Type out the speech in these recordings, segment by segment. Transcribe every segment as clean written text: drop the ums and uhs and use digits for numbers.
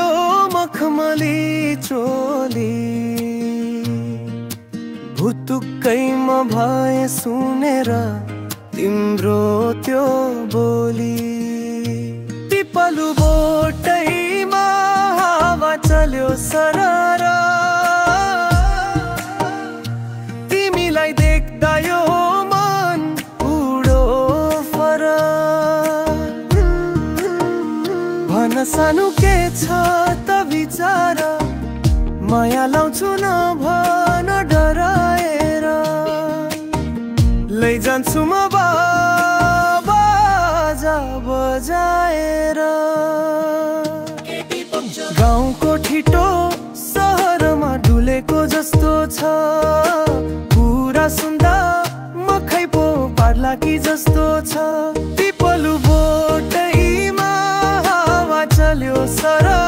त्यो मखमली चोली भुतुक्कैमा भए सुनेर तिम्रो त्यो बोली पिपलु बोटैमा हावा चल्यो सरर तिमीलाई देख्दा यो मन उडो फरक भन सानो के छ त विचार माया लाउँछु न भन डराएर लैजान्छु म बाजा बजाएर गाउँको ठिटो सहरमा डुलेको जस्तो छ पुरा सुन्दा मखै पो पार्ला कि जस्तो छ पिपलु बोटैमा हावा चल्यो सरा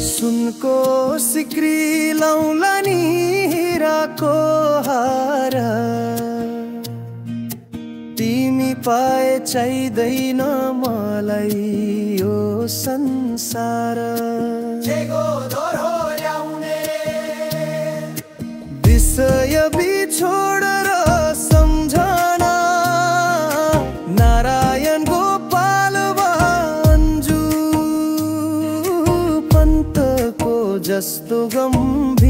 सुनको सिक्री लाउला नि हिराको हार तिमी पाए चाहिँदैन मलाई यो संसार विषय बिछोड र सम्झना नारायण गोपाल अन्जु पन्तको जस्तो गम्भीर